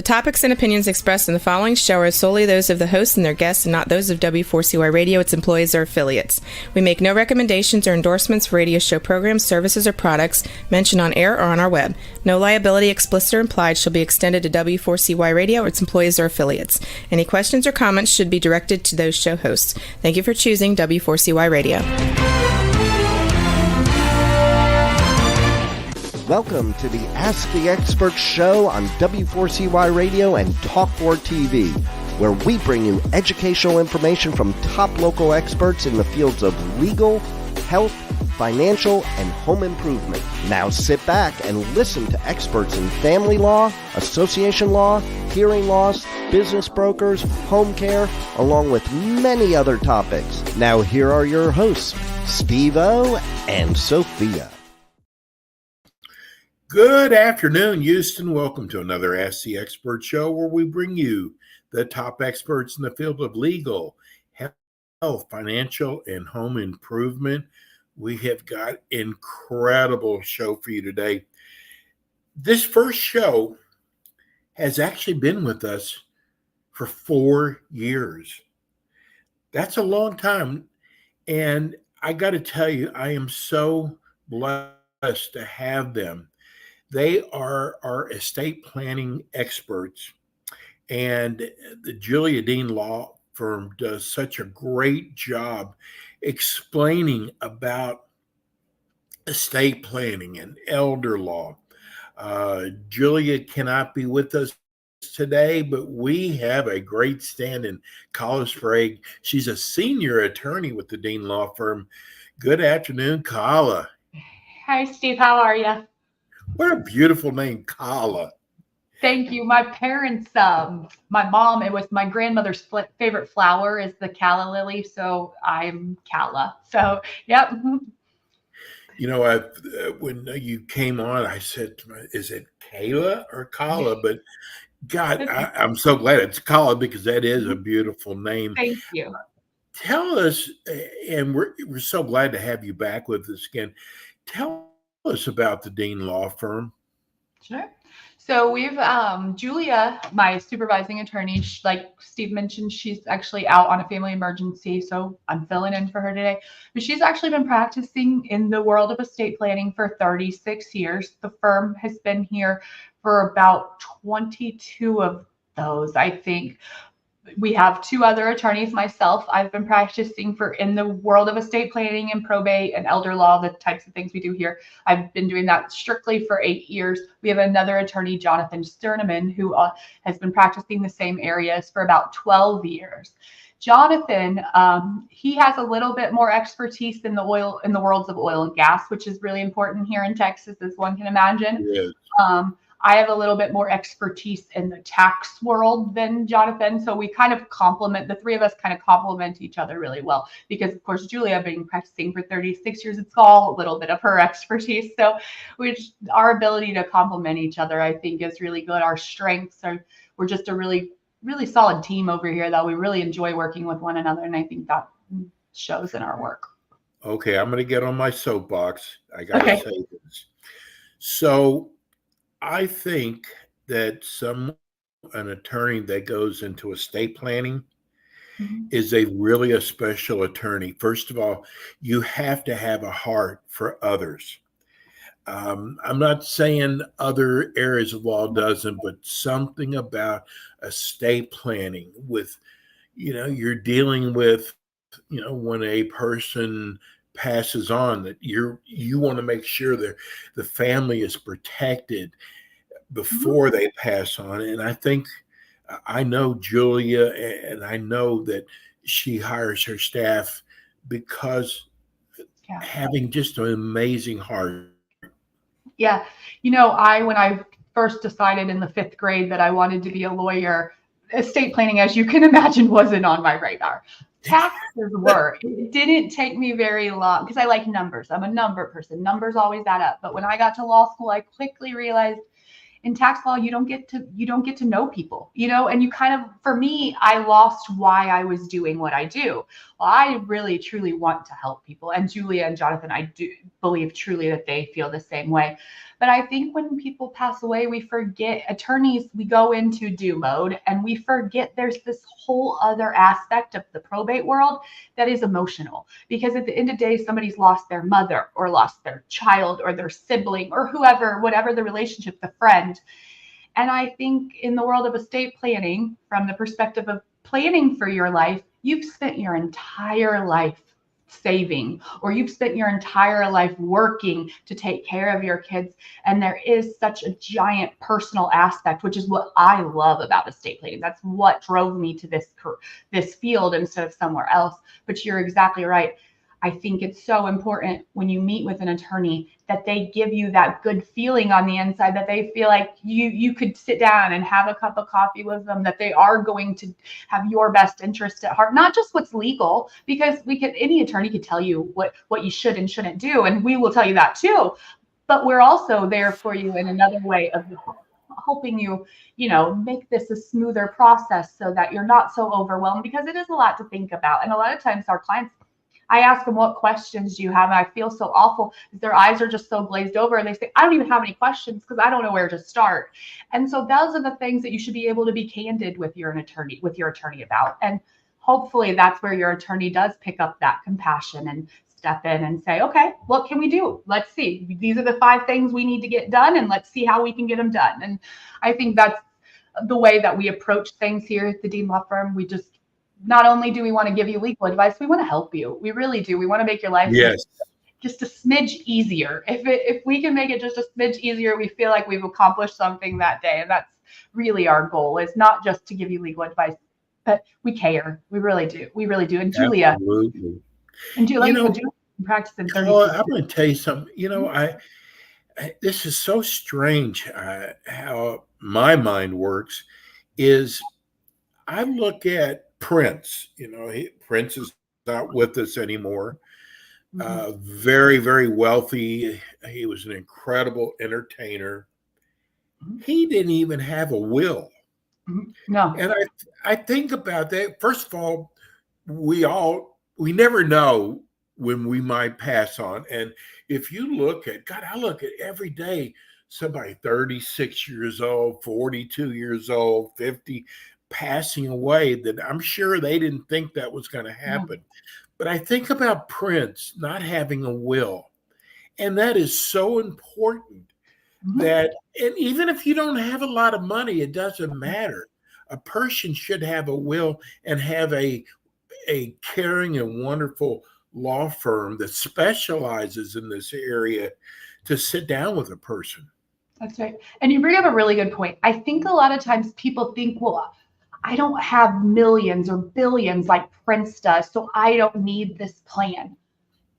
topics and opinions expressed in the following show are solely those of the hosts and their guests and not those of W4CY Radio, its employees, or affiliates. We make no recommendations or endorsements for radio show programs, services, or products mentioned on air or on our web. No liability, explicit or implied, shall be extended to W4CY Radio or its employees or affiliates. Any questions or comments should be directed to those show hosts. Thank you for choosing W4CY Radio. Welcome to the Ask the Expert show on W4CY Radio and Talk4 TV, where we bring you educational information from top local experts in the fields of legal, health, financial, and home improvement. Now sit back and listen to experts in family law, association law, hearing loss, business brokers, home care, along with many other topics. Now here are your hosts, Steve-O and Sophia. Good afternoon, Houston. Welcome to another Ask the Expert show where we bring you the top experts in the field of legal, health, financial, and home improvement. We have got an incredible show for you today. This first show has actually been with us for 4 years. That's a long time. And I got to tell you, I am so blessed to have them. They are our estate planning experts, and the Julia Dean Law Firm does such a great job explaining about estate planning and elder law. Julia cannot be with us today, but we have a great stand-in, Carla Sprague. She's a senior attorney with the Dean Law Firm. Good afternoon, Carla. Hi, Steve. How are you? What a beautiful name, Carla. Thank you. My parents, my mom, it was my grandmother's favorite flower is the calla lily, so I'm Calla. So, yep. You know, when you came on, I said, is it Kayla or Carla? But God, I'm so glad it's Carla because that is a beautiful name. Thank you. Tell us, and we're so glad to have you back with us again. Tell us about the Dean Law Firm. Sure. So we've Julia, my supervising attorney, like Steve mentioned, she's actually out on a family emergency, so I'm filling in for her today. But she's actually been practicing in the world of estate planning for 36 years. The firm has been here for about 22 of those, I think. We have 2 other attorneys, myself. I've been practicing in the world of estate planning and probate and elder law, the types of things we do here. I've been doing that strictly for 8 years. We have another attorney, Jonathan Sterneman, who has been practicing the same areas for about 12 years. Jonathan, he has a little bit more expertise in the worlds of oil and gas, which is really important here in Texas, as one can imagine. Yes. I have a little bit more expertise in the tax world than Jonathan. So we kind of complement, the 3 of us kind of complement each other really well because, of course, Julia being practicing for 36 years, it's all a little bit of her expertise. So our ability to complement each other, I think, is really good. Our strengths we're just a really, really solid team over here that we really enjoy working with one another. And I think that shows in our work. Okay, I'm going to get on my soapbox. I got to say this. So I think that an attorney that goes into estate planning is a special attorney. First of all, you have to have a heart for others. I'm not saying other areas of law doesn't, but something about estate planning with, you're dealing with, when a person passes on, that you want to make sure that the family is protected before they pass on. And I know Julia, and I know that she hires her staff because having just an amazing heart. Yeah. When I first decided in the 5th grade that I wanted to be a lawyer, estate planning, as you can imagine, wasn't on my radar. Taxes were. It didn't take me very long because I like numbers. I'm a number person. Numbers always add up. But when I got to law school, I quickly realized in tax law, you don't get to know people, and you kind of, for me, I lost why I was doing what I do. Well, I really, truly want to help people. And Julia and Jonathan, I do believe truly that they feel the same way. But I think when people pass away, we forget, attorneys, we go into do mode and we forget there's this whole other aspect of the probate world that is emotional. Because at the end of the day, somebody's lost their mother or lost their child or their sibling or whoever, whatever the relationship, the friend. And I think in the world of estate planning, from the perspective of planning for your life, you've spent your entire life saving, or you've spent your entire life working to take care of your kids. And there is such a giant personal aspect, which is what I love about estate planning. That's what drove me to this field instead of somewhere else. But you're exactly right. I think it's so important when you meet with an attorney that they give you that good feeling on the inside, that they feel like you could sit down and have a cup of coffee with them, that they are going to have your best interest at heart, not just what's legal, because any attorney could tell you what you should and shouldn't do, and we will tell you that too. But we're also there for you in another way of helping you, make this a smoother process so that you're not so overwhelmed, because it is a lot to think about. And a lot of times our clients, I ask them, what questions do you have? And I feel so awful because their eyes are just so glazed over. And they say, I don't even have any questions because I don't know where to start. And so those are the things that you should be able to be candid with your attorney about. And hopefully that's where your attorney does pick up that compassion and step in and say, okay, what can we do? Let's see. These are the 5 things we need to get done, and let's see how we can get them done. And I think that's the way that we approach things here at the Dean Law Firm. We just, not only do we want to give you legal advice, we want to help you. We really do. We want to make your life just a smidge easier. If we can make it just a smidge easier, we feel like we've accomplished something that day. And that's really our goal, is not just to give you legal advice, but we care. We really do. We really do. And Julia, Absolutely. Julia practice in 30 I'm going to tell you something. This is so strange how my mind works. Is I look at Prince. Prince is not with us anymore. Very, very wealthy. He was an incredible entertainer. He didn't even have a will. No. And I think about that. First of all, we never know when we might pass on. And if you look at, God, I look at every day, somebody 36 years old, 42 years old, 50, passing away, that I'm sure they didn't think that was going to happen. But I think about Prince not having a will. And that is so important that, and even if you don't have a lot of money, it doesn't matter. A person should have a will and have a caring and wonderful law firm that specializes in this area to sit down with a person. That's right. And you bring up a really good point. I think a lot of times people think, well, I don't have millions or billions like Prince does, so I don't need this plan.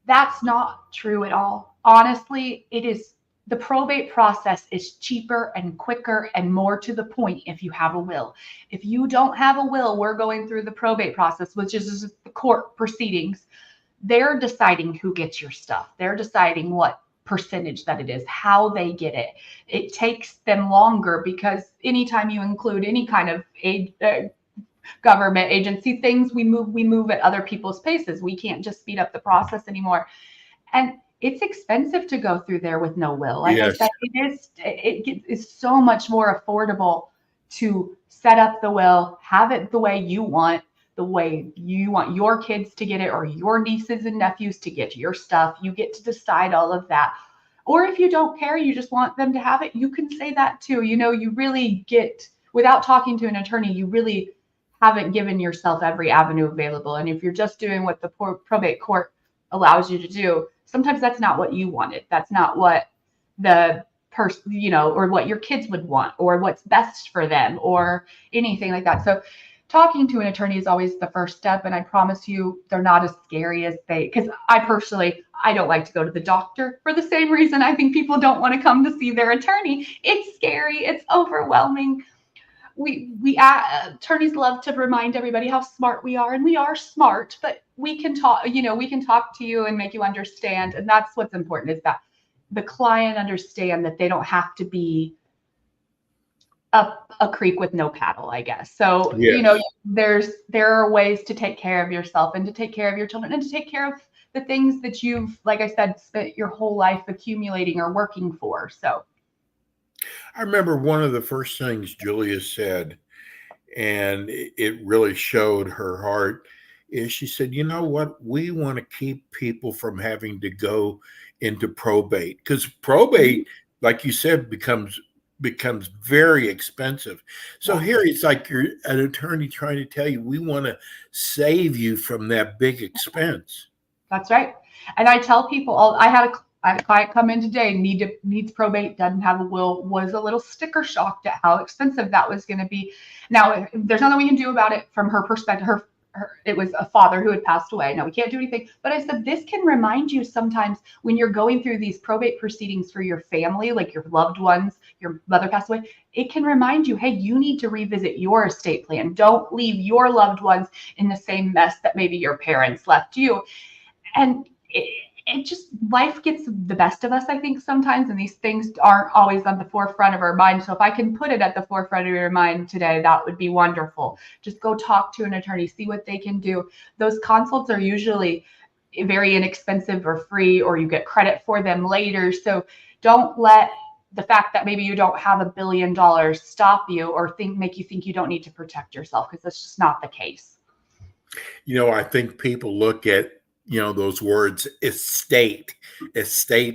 That's not true at all. Honestly, the probate process is cheaper and quicker and more to the point if you have a will. If you don't have a will, we're going through the probate process, which is the court proceedings. They're deciding who gets your stuff. They're deciding what percentage that it is, how they get it. It takes them longer because anytime you include any kind of government agency things, we move at other people's paces. We can't just speed up the process anymore. And it's expensive to go through there with no will. Like I said, it is so much more affordable to set up the will, have it the way you want, the way you want your kids to get it, or your nieces and nephews to get your stuff. You get to decide all of that. Or if you don't care, you just want them to have it, you can say that too. You really get, without talking to an attorney, you really haven't given yourself every avenue available. And if you're just doing what the probate court allows you to do, sometimes that's not what you wanted. That's not what the person, or what your kids would want, or what's best for them, or anything like that. So talking to an attorney is always the first step. And I promise you, they're not as scary as because I don't like to go to the doctor for the same reason I think people don't want to come to see their attorney. It's scary. It's overwhelming. We attorneys love to remind everybody how smart we are, and we are smart, but we can talk to you and make you understand. And that's what's important, is that the client understand that they don't have to be a creek with no paddle, I guess. So, yes. There are ways to take care of yourself and to take care of your children and to take care of the things that you've, like I said, spent your whole life accumulating or working for. So I remember one of the first things Julia said, and it really showed her heart, is she said, you know what? We want to keep people from having to go into probate, because probate, like you said, becomes very expensive. So here it's like you're an attorney trying to tell you, we want to save you from that big expense. That's right. And I tell people, I had a client come in today, needs probate, doesn't have a will, was a little sticker shocked at how expensive that was going to be. Now, there's nothing we can do about it from her perspective. It was a father who had passed away. Now we can't do anything, but I said, this can remind you sometimes when you're going through these probate proceedings for your family, like your loved ones, your mother passed away, it can remind you, hey, you need to revisit your estate plan. Don't leave your loved ones in the same mess that maybe your parents left you. And it just, life gets the best of us, I think, sometimes, and these things aren't always on the forefront of our mind. So if I can put it at the forefront of your mind today, that would be wonderful. Just go talk to an attorney, see what they can do. Those consults are usually very inexpensive or free, or you get credit for them later. So don't let the fact that maybe you don't have $1 billion stop you or make you think you don't need to protect yourself, because that's just not the case. You know, I think people look at, you know, those words, estate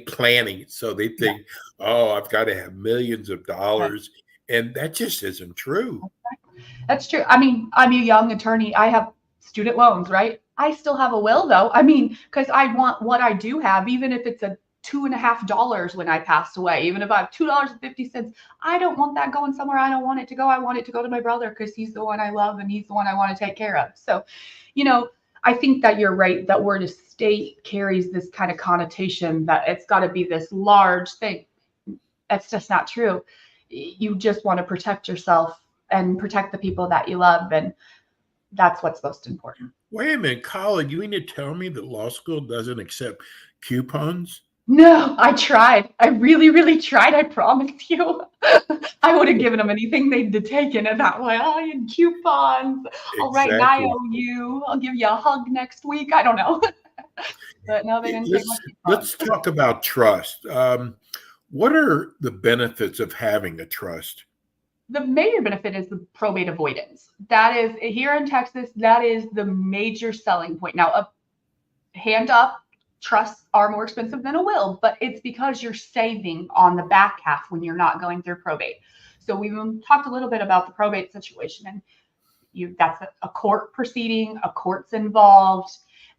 planning. So they think, oh, I've got to have millions of dollars. Right. And that just isn't true. That's true. I mean, I'm a young attorney. I have student loans, right? I still have a will, though. I mean, because I want what I do have, even if it's a $2.50 when I pass away, even if I have $2.50, I don't want that going somewhere I don't want it to go. I want it to go to my brother, because he's the one I love and he's the one I want to take care of. So, you know, I think that you're right. That word estate carries this kind of connotation that it's got to be this large thing. That's just not true. You just want to protect yourself and protect the people that you love. And that's what's most important. Wait a minute, Colin, you mean to tell me that law school doesn't accept coupons? No, I tried. I really, really tried. I promise you. I would have given them anything they'd taken it that way. Oh, you coupons. Exactly. I'll write an IOU. I'll give you a hug next week. I don't know. But no, they didn't take my coupons. Let's talk about trust. What are the benefits of having a trust? The major benefit is the probate avoidance. That is, here in Texas, that is the major selling point. Now, hand up, trusts are more expensive than a will, but it's because you're saving on the back half when you're not going through probate. So we've talked a little bit about the probate situation, and that's a court proceeding, a court's involved.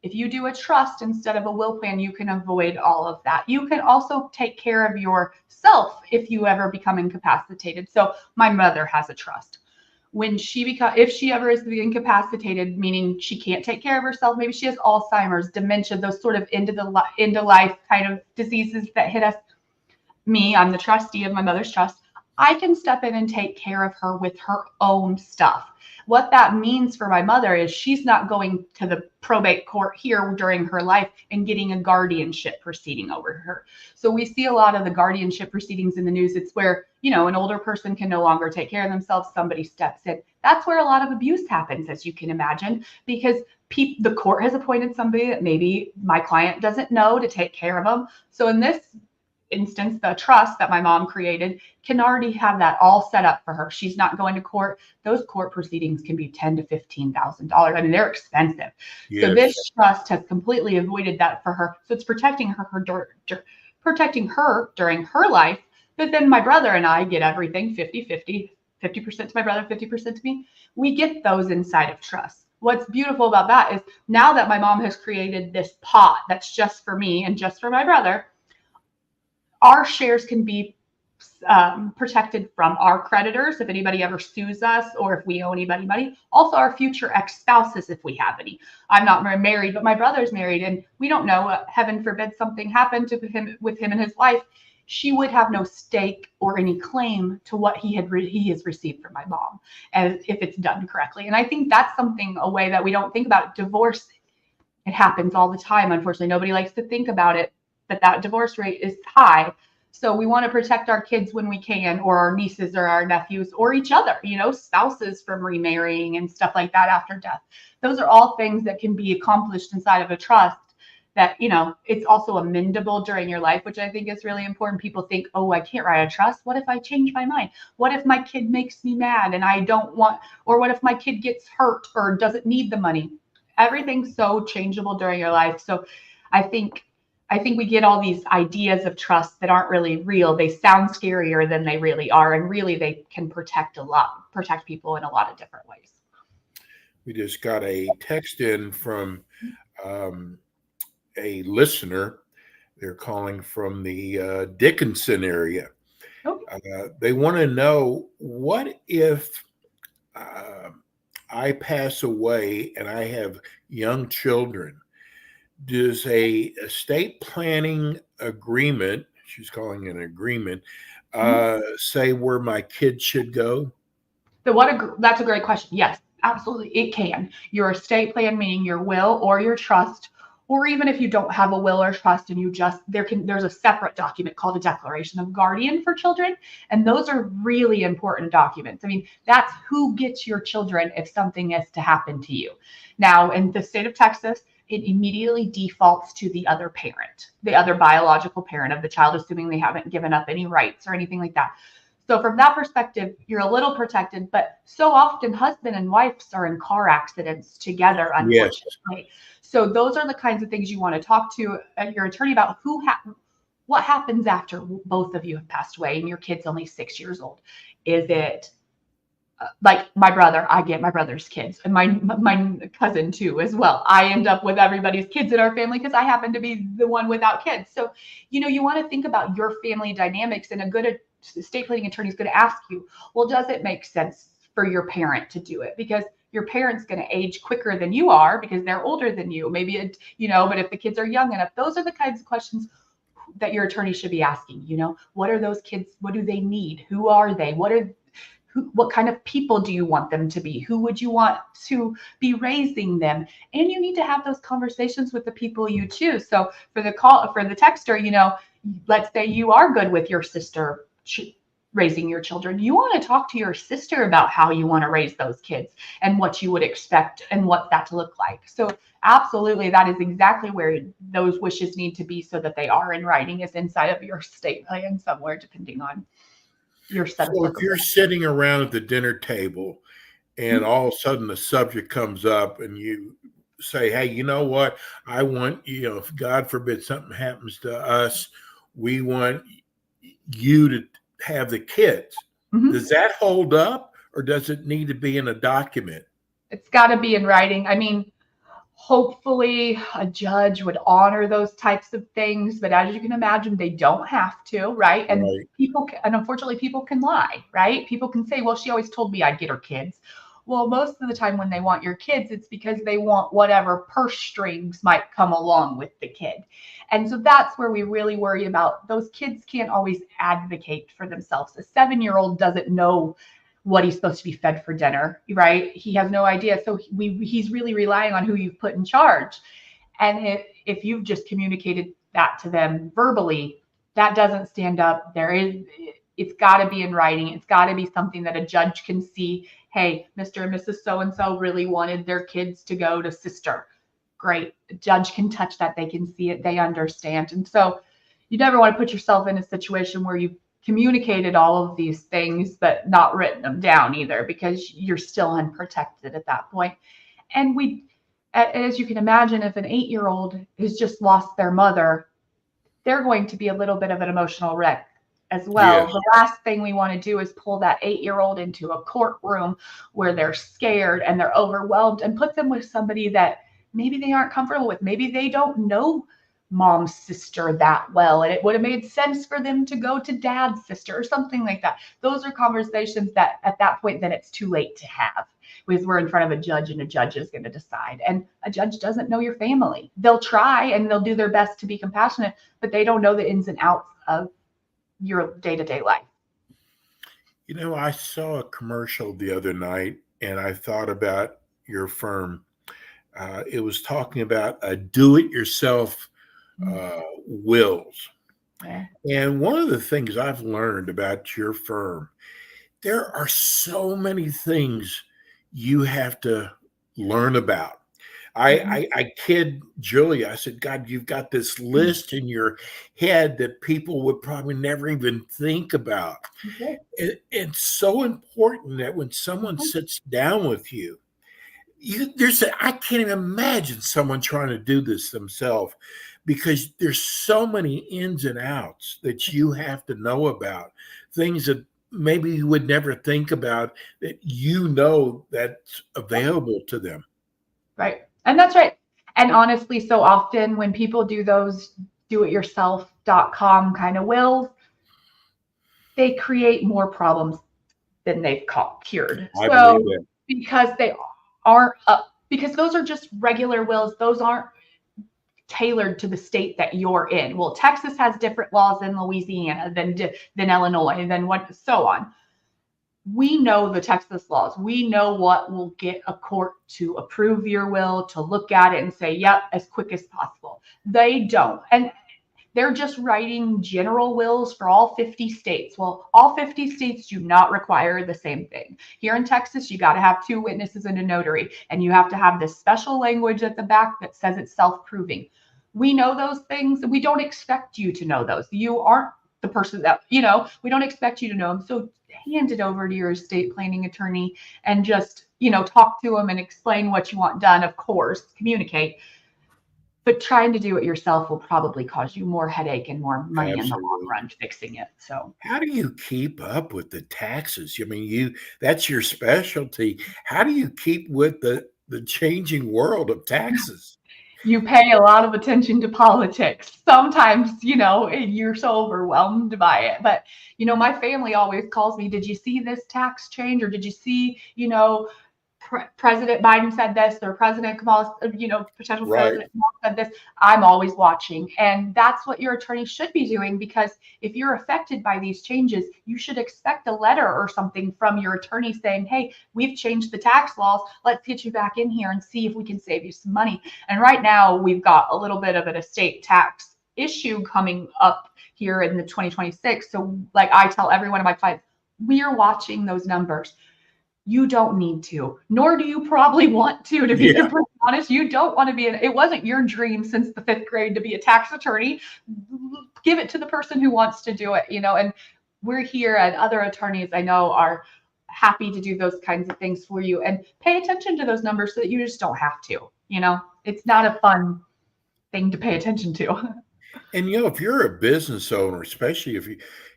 If you do a trust instead of a will plan, you can avoid all of that. You can also take care of yourself if you ever become incapacitated. So my mother has a trust. When if she ever is incapacitated, meaning she can't take care of herself, maybe she has Alzheimer's, dementia, those sort of end of life kind of diseases that hit us. I'm the trustee of my mother's trust. I can step in and take care of her with her own stuff. What that means for my mother is she's not going to the probate court here during her life and getting a guardianship proceeding over her. So we see a lot of the guardianship proceedings in the news. It's where, you know, an older person can no longer take care of themselves. Somebody steps in. That's where a lot of abuse happens, as you can imagine, because the court has appointed somebody that maybe my client doesn't know to take care of them. So in this instance, the trust that my mom created can already have that all set up for her. She's not going to court. Those court proceedings can be $10,000 to $15,000. I mean, they're expensive. Yes. So this trust has completely avoided that for her. So it's protecting her during her life. But then my brother and I get everything 50-50, 50% to my brother, 50% to me. We get those inside of trust. What's beautiful about that is now that my mom has created this pot that's just for me and just for my brother, our shares can be protected from our creditors if anybody ever sues us or if we owe anybody money. Also, our future ex-spouses if we have any. I'm not married, but my brother's married, and we don't know. Heaven forbid something happened to him with him in his life. She would have no stake or any claim to what he has received from my mom, as if it's done correctly. And I think that's a way that we don't think about it. Divorce, it happens all the time. Unfortunately, nobody likes to think about it, but that divorce rate is high. So we want to protect our kids when we can, or our nieces or our nephews or each other, spouses from remarrying and stuff like that after death. Those are all things that can be accomplished inside of a trust that, it's also amendable during your life, which I think is really important. People think, oh, I can't write a trust. What if I change my mind? What if my kid makes me mad and I don't want, or what if my kid gets hurt or doesn't need the money? Everything's so changeable during your life. So I think we get all these ideas of trust that aren't really real. They sound scarier than they really are. And really they can protect people in a lot of different ways. We just got a text in from a listener. They're calling from the Dickinson area. Okay. They want to know, what if I pass away and I have young children? Does a estate planning agreement, she's calling it an agreement, say where my kids should go? So that's a great question. Yes, absolutely. It can. Your estate plan, meaning your will or your trust, or even if you don't have a will or trust and there's a separate document called a declaration of guardian for children. And those are really important documents. I mean, that's who gets your children if something is to happen to you. Now, in the state of Texas, it immediately defaults to the other parent, the other biological parent of the child, assuming they haven't given up any rights or anything like that. So from that perspective, you're a little protected, but so often husband and wives are in car accidents together, unfortunately. Yes. So those are the kinds of things you want to talk to your attorney about. What happens after both of you have passed away and your kid's only 6 years old? Is it like my brother? I get my brother's kids, and my cousin too as well. I end up with everybody's kids in our family because I happen to be the one without kids. So, you want to think about your family dynamics, and a good estate planning attorney is going to ask you, well, does it make sense for your parent to do it? Because your parent's going to age quicker than you are because they're older than you. Maybe but if the kids are young enough, those are the kinds of questions that your attorney should be asking. What are those kids? What do they need? Who are they? What kind of people do you want them to be? Who would you want to be raising them? And you need to have those conversations with the people you choose. So for the texter, let's say you are good with your sister raising your children. You want to talk to your sister about how you want to raise those kids and what you would expect and what that to look like. So absolutely, that is exactly where those wishes need to be, so that they are in writing, is inside of your estate plan somewhere, depending on your set. So if you're sitting around at the dinner table and all of a sudden the subject comes up and you say, hey, you know what? I want, if God forbid something happens to us, we want you to have the kids. Mm-hmm. Does that hold up, or does it need to be in a document? It's got to be in writing. I mean, hopefully a judge would honor those types of things, but as you can imagine, they don't have to, right? And unfortunately people can lie, right? People can say, well, she always told me I'd get her kids. Well, most of the time when they want your kids, it's because they want whatever purse strings might come along with the kid. And so that's where we really worry about. Those kids can't always advocate for themselves. A 7-year-old doesn't know what he's supposed to be fed for dinner, right? He has no idea. So he's really relying on who you've put in charge. And if you've just communicated that to them verbally, that doesn't stand up. It's got to be in writing. It's got to be something that a judge can see. Hey, Mr. and Mrs. So-and-so really wanted their kids to go to sister. Great. The judge can touch that. They can see it. They understand. And so you never want to put yourself in a situation where you've communicated all of these things, but not written them down either, because you're still unprotected at that point. And as you can imagine, if an 8-year-old has just lost their mother, they're going to be a little bit of an emotional wreck as well. Yes. The last thing we want to do is pull that 8-year-old into a courtroom where they're scared and they're overwhelmed, and put them with somebody that maybe they aren't comfortable with. Maybe they don't know mom's sister that well, and it would have made sense for them to go to dad's sister or something like that. Those are conversations that at that point, then it's too late to have, because we're in front of a judge and a judge is going to decide. And a judge doesn't know your family. They'll try and they'll do their best to be compassionate, but they don't know the ins and outs of your day-to-day life. I saw a commercial the other night and I thought about your firm. It was talking about a do-it-yourself wills. Yeah. And one of the things I've learned about your firm, there are so many things you have to learn about. I kid Julia. I said, God, you've got this list in your head that people would probably never even think about. It's so important that when someone sits down with you, I can't even imagine someone trying to do this themselves, because there's so many ins and outs that you have to know about, things that maybe you would never think about, that that's available to them. Right. And that's right. And honestly, so often when people do those do-it-yourself.com kind of wills, they create more problems than they've cured. I So believe it. because they aren't because those are just regular wills, those aren't tailored to the state that you're in. Well, Texas has different laws than Louisiana, than Illinois, than so on. We know the Texas laws. We know what will get a court to approve your will, to look at it and say, yep, as quick as possible. They don't. And they're just writing general wills for all 50 states. Well, all 50 states do not require the same thing. Here in Texas, you got to have 2 witnesses and a notary, and you have to have this special language at the back that says it's self-proving. We know those things, and we don't expect you to know those. You aren't the person that, we don't expect you to know them. So hand it over to your estate planning attorney and just, talk to them and explain what you want done. Of course, communicate. But trying to do it yourself will probably cause you more headache and more money in the long run fixing it. So how do you keep up with the taxes? I mean, that's your specialty. How do you keep with the changing world of taxes? You pay a lot of attention to politics. Sometimes, you're so overwhelmed by it. But, my family always calls me, did you see this tax change? Or did you see, President Biden said this, or President Kamala, potential President Kamala said this. I'm always watching. And that's what your attorney should be doing, because if you're affected by these changes, you should expect a letter or something from your attorney saying, hey, we've changed the tax laws. Let's get you back in here and see if we can save you some money. And right now we've got a little bit of an estate tax issue coming up here in the 2026. So like I tell every one of my clients, we are watching those numbers. You don't need to, nor do you probably want to be completely honest. You don't want to be it wasn't your dream since the 5th grade to be a tax attorney. Give it to the person who wants to do it, and we're here, and other attorneys I know are happy to do those kinds of things for you, and pay attention to those numbers so that you just don't have to, it's not a fun thing to pay attention to. And, if you're a business owner, especially if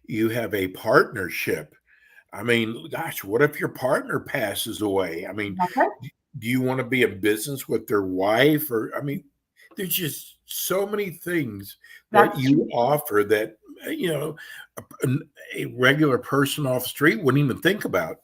you have a partnership, I mean, gosh, what if your partner passes away? I mean, do you want to be in business with their wife? Or, I mean, there's just so many things that you offer that, a regular person off the street wouldn't even think about.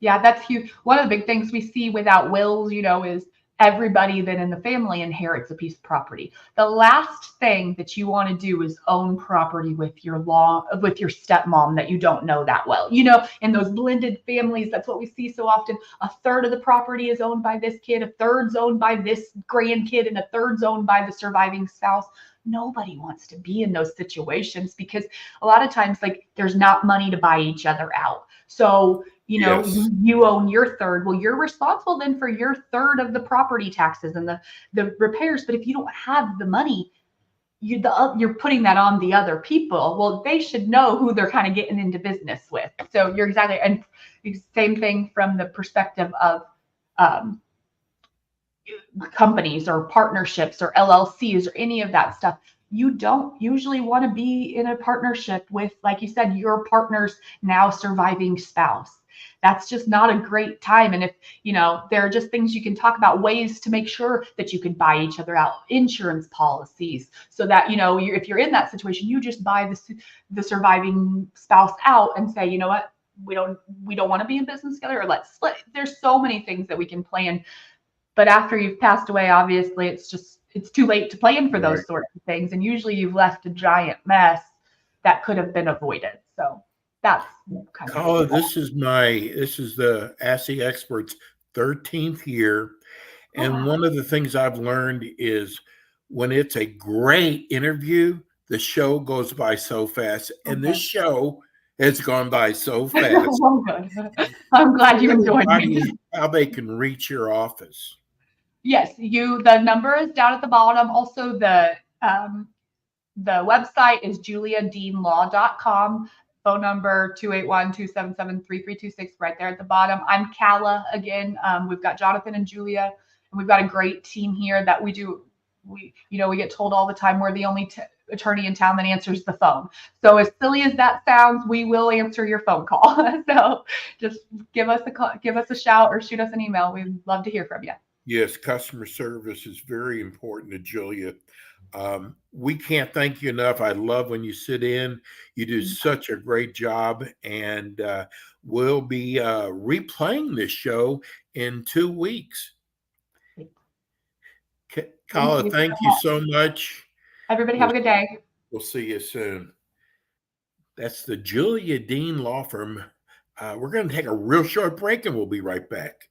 Yeah, that's huge. One of the big things we see without wills, is everybody then in the family inherits a piece of property. The last thing that you want to do is own property with your stepmom that you don't know that well. In those blended families, that's what we see so often. A third of the property is owned by this kid, a third's owned by this grandkid, and a third's owned by the surviving spouse. Nobody wants to be in those situations, because a lot of times, there's not money to buy each other out. So you own your third. Well, you're responsible then for your third of the property taxes and the repairs. But if you don't have the money, you're putting that on the other people. Well, they should know who they're kind of getting into business with. So you're exactly, and same thing from the perspective of companies or partnerships or LLCs or any of that stuff. You don't usually want to be in a partnership with, like you said, your partner's now surviving spouse. That's just not a great time. And if, there are just things you can talk about, ways to make sure that you can buy each other out, insurance policies, so that, if you're in that situation, you just buy the surviving spouse out and say, you know what, we don't want to be in business together, or let's split. There's so many things that we can plan. But after you've passed away, obviously it's too late to plan for those sorts of things. And usually you've left a giant mess that could have been avoided. So that's kind of Carla, this is the Ask the Experts 13th year. And one of the things I've learned is when it's a great interview, the show goes by so fast. And this show has gone by so fast. Oh, good. I'm glad you enjoyed it. How they can reach your office. Yes, the number is down at the bottom. Also, the website is juliadeanlaw.com. Phone number 281-277-3326 right there at the bottom. I'm Calla again. We've got Jonathan and Julia, and we've got a great team here that we get told all the time we're the only attorney in town that answers the phone. So as silly as that sounds, we will answer your phone call. So just give us a call, give us a shout, or shoot us an email. We'd love to hear from you. Yes, customer service is very important to Julia. We can't thank you enough. I love when you sit in. You do such a great job, and we'll be replaying this show in 2 weeks. Calla, thank you so much. Everybody have a good day. We'll see you soon. That's the Julia Dean Law Firm. We're going to take a real short break, and we'll be right back.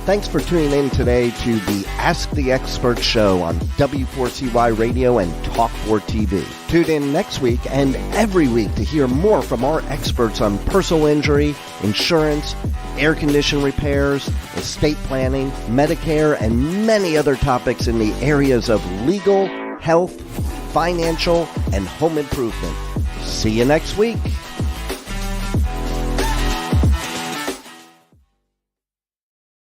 Thanks for tuning in today to the Ask the Expert show on W4CY Radio and Talk4 TV. Tune in next week and every week to hear more from our experts on personal injury, insurance, air condition repairs, estate planning, Medicare, and many other topics in the areas of legal, health, financial, and home improvement. See you next week.